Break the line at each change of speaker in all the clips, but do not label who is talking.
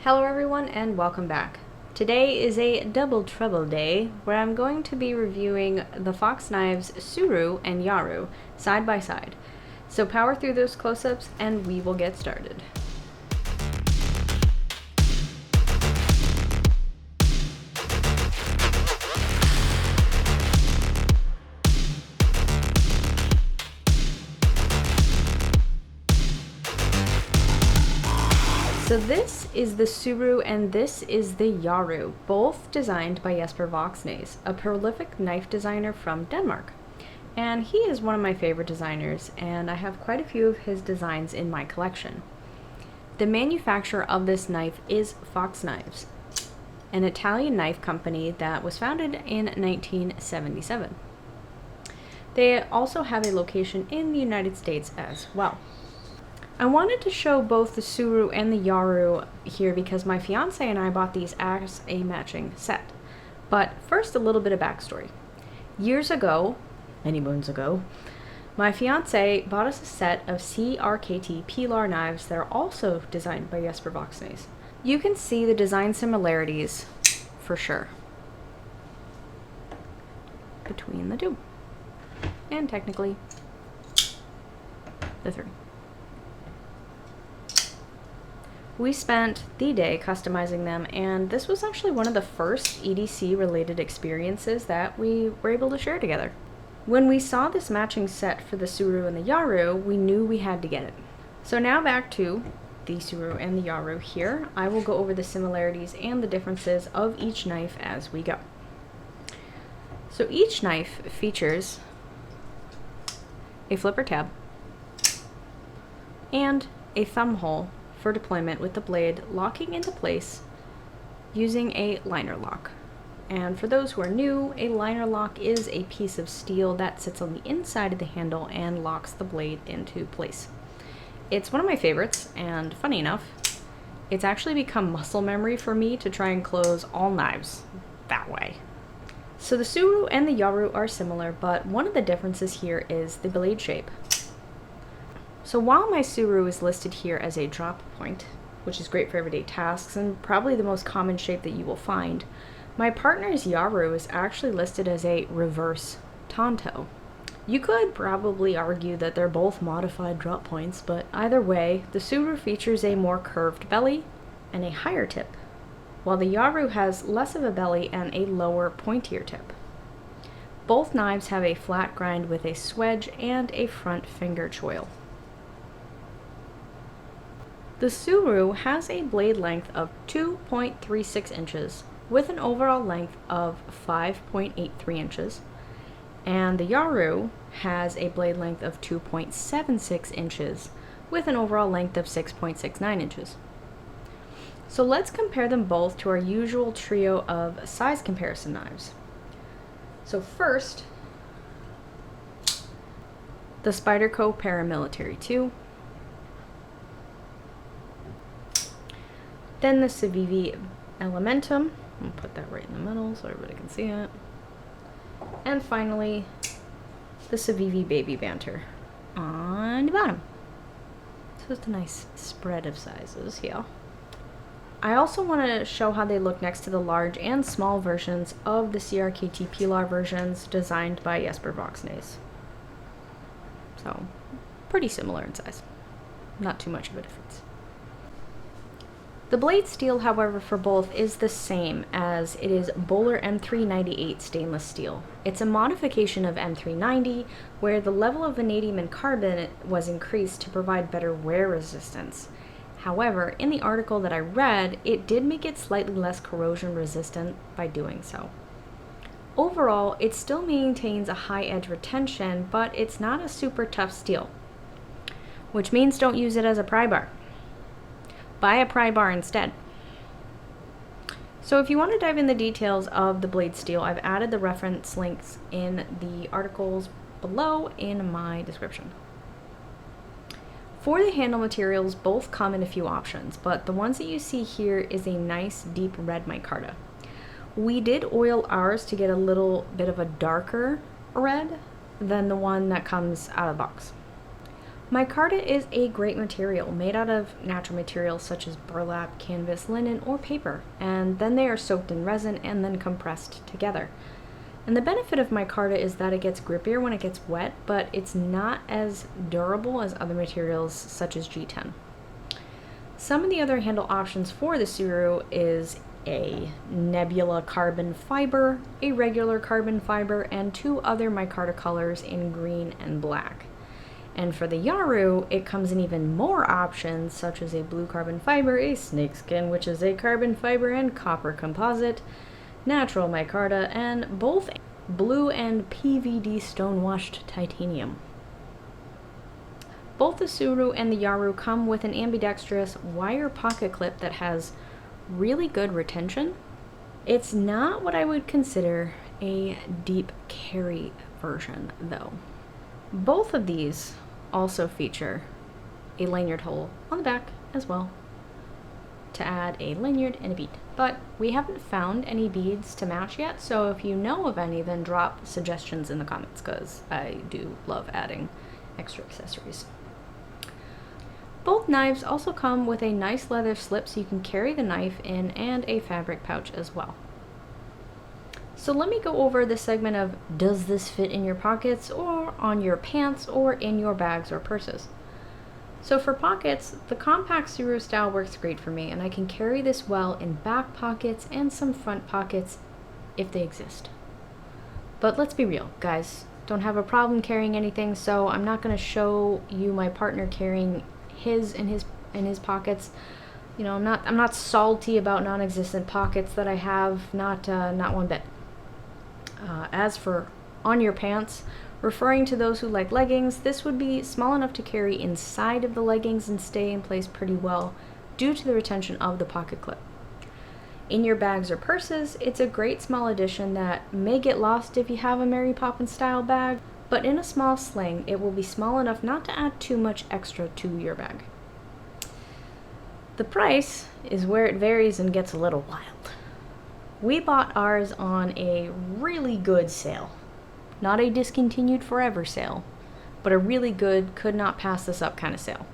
Hello everyone and welcome back. Today is a double trouble day where I'm going to be reviewing the Fox Knives Suru and Yaru side by side. So power through those close-ups and we will get started. So this is the Suru and this is the Yaru, both designed by Fox Knives, a prolific knife designer from Denmark. And he is one of my favorite designers, and I have quite a few of his designs in my collection. The manufacturer of this knife is Fox Knives, an Italian knife company that was founded in 1977. They also have a location in the United States as well. I wanted to show both the Suru and the Yaru here because my fiance and I bought these as a matching set. But first, a little bit of backstory. Years ago, many moons ago, my fiance bought us a set of CRKT Pilar knives that are also designed by Fox Knives. You can see the design similarities for sure between the two, and technically the three. We spent the day customizing them, and this was actually one of the first EDC related experiences that we were able to share together. When we saw this matching set for the Suru and the Yaru, we knew we had to get it. So now back to the Suru and the Yaru here. I will go over the similarities and the differences of each knife as we go. So each knife features a flipper tab and a thumb hole for deployment with the blade locking into place using a liner lock. And for those who are new, a liner lock is a piece of steel that sits on the inside of the handle and locks the blade into place. It's one of my favorites, and funny enough, it's actually become muscle memory for me to try and close all knives that way. So the Suru and the Yaru are similar, but one of the differences here is the blade shape. So while my Suru is listed here as a drop point, which is great for everyday tasks and probably the most common shape that you will find, my partner's Yaru is actually listed as a reverse tanto. You could probably argue that they're both modified drop points, but either way, the Suru features a more curved belly and a higher tip, while the Yaru has less of a belly and a lower, pointier tip. Both knives have a flat grind with a swedge and a front finger choil. The Suru has a blade length of 2.36 inches with an overall length of 5.83 inches, and the Yaru has a blade length of 2.76 inches with an overall length of 6.69 inches. So let's compare them both to our usual trio of size comparison knives. So first, the Spyderco Paramilitary 2, then the Civivi Elementum. I'll put that right in the middle so everybody can see it. And finally, the Civivi Baby Banter on the bottom. So it's a nice spread of sizes here. I also want to show how they look next to the large and small versions of the CRKT Pilar versions designed by Fox Knives. So, pretty similar in size. Not too much of a difference. The blade steel, however, for both is the same, as it is Böhler M398 stainless steel. It's a modification of M390, where the level of vanadium and carbon was increased to provide better wear resistance. However, in the article that I read, it did make it slightly less corrosion resistant by doing so. Overall, it still maintains a high edge retention, but it's not a super tough steel, which means don't use it as a pry bar. Buy a pry bar instead. So if you want to dive in the details of the blade steel, I've added the reference links in the articles below in my description. For the handle materials, both come in a few options, but the ones that you see here is a nice deep red micarta. We did oil ours to get a little bit of a darker red than the one that comes out of the box. Micarta is a great material made out of natural materials such as burlap, canvas, linen, or paper, and then they are soaked in resin and then compressed together. And the benefit of micarta is that it gets grippier when it gets wet, but it's not as durable as other materials such as G10. Some of the other handle options for the Suru is a nebula carbon fiber, a regular carbon fiber, and 2 other micarta colors in green and black. And for the Yaru, it comes in even more options, such as a blue carbon fiber, a snakeskin, which is a carbon fiber and copper composite, natural micarta, and both blue and PVD stonewashed titanium. Both the Suru and the Yaru come with an ambidextrous wire pocket clip that has really good retention. It's not what I would consider a deep carry version, though. Both of these also feature a lanyard hole on the back as well to add a lanyard and a bead. But we haven't found any beads to match yet, so if you know of any, then drop suggestions in the comments, because I do love adding extra accessories. Both knives also come with a nice leather slip so you can carry the knife in, and a fabric pouch as well. So let me go over the segment of, does this fit in your pockets or on your pants or in your bags or purses? So for pockets, the compact Suru style works great for me, and I can carry this well in back pockets and some front pockets if they exist. But let's be real, guys, don't have a problem carrying anything, so I'm not going to show you my partner carrying his in his pockets. You know, I'm not salty about non-existent pockets that I have, not one bit. As for on your pants, referring to those who like leggings, this would be small enough to carry inside of the leggings and stay in place pretty well due to the retention of the pocket clip. In your bags or purses, it's a great small addition that may get lost if you have a Mary Poppins style bag, but in a small sling, it will be small enough not to add too much extra to your bag. The price is where it varies and gets a little wild. We bought ours on a really good sale. Not a discontinued forever sale, but a really good, could not pass this up kind of sale.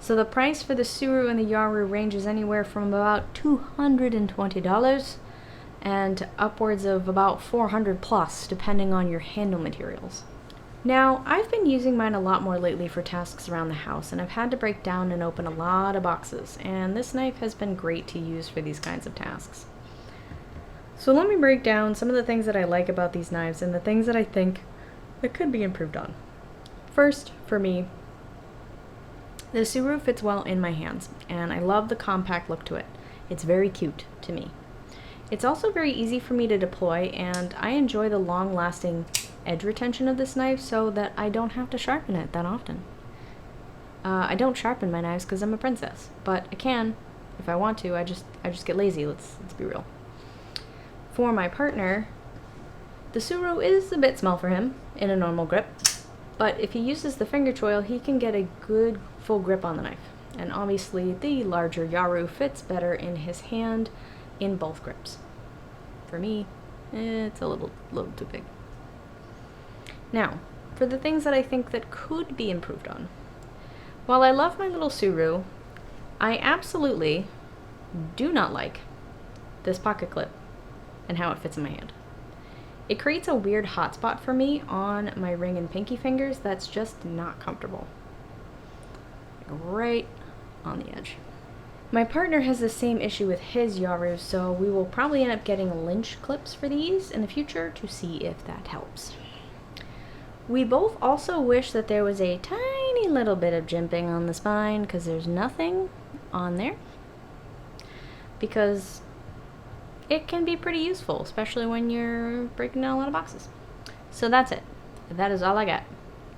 So the price for the Suru and the Yaru ranges anywhere from about $220 and upwards of about $400 plus, depending on your handle materials. Now, I've been using mine a lot more lately for tasks around the house, and I've had to break down and open a lot of boxes, and this knife has been great to use for these kinds of tasks. So let me break down some of the things that I like about these knives and the things that I think that could be improved on. First, for me, the Suru fits well in my hands, and I love the compact look to it. It's very cute to me. It's also very easy for me to deploy, and I enjoy the long-lasting edge retention of this knife so that I don't have to sharpen it that often. I don't sharpen my knives because I'm a princess, but I can if I want to. I just get lazy. Let's be real. For my partner, the Suru is a bit small for him in a normal grip, but if he uses the finger choil, he can get a good full grip on the knife. And obviously the larger Yaru fits better in his hand in both grips. For me, it's a little too big. Now, for the things that I think that could be improved on. While I love my little Suru, I absolutely do not like this pocket clip and how it fits in my hand. It creates a weird hot spot for me on my ring and pinky fingers that's just not comfortable. Right on the edge. My partner has the same issue with his Yaru, so we will probably end up getting lynch clips for these in the future to see if that helps. We both also wish that there was a tiny little bit of jimping on the spine, because there's nothing on there. Because it can be pretty useful, especially when you're breaking down a lot of boxes. So that's it. That is all I got.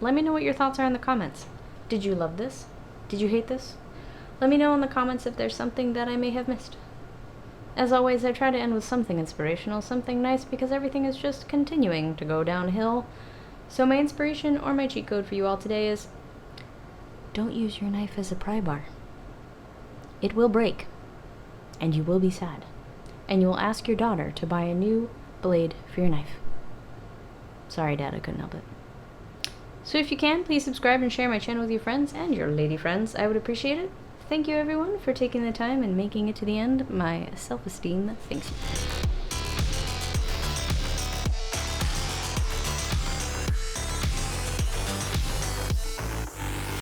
Let me know what your thoughts are in the comments. Did you love this? Did you hate this? Let me know in the comments if there's something that I may have missed. As always, I try to end with something inspirational, something nice, because everything is just continuing to go downhill. So my inspiration or my cheat code for you all today is, don't use your knife as a pry bar. It will break, and you will be sad, and you will ask your daughter to buy a new blade for your knife. Sorry, Dad, I couldn't help it. So if you can, please subscribe and share my channel with your friends and your lady friends. I would appreciate it. Thank you everyone for taking the time and making it to the end. My self-esteem thanks you.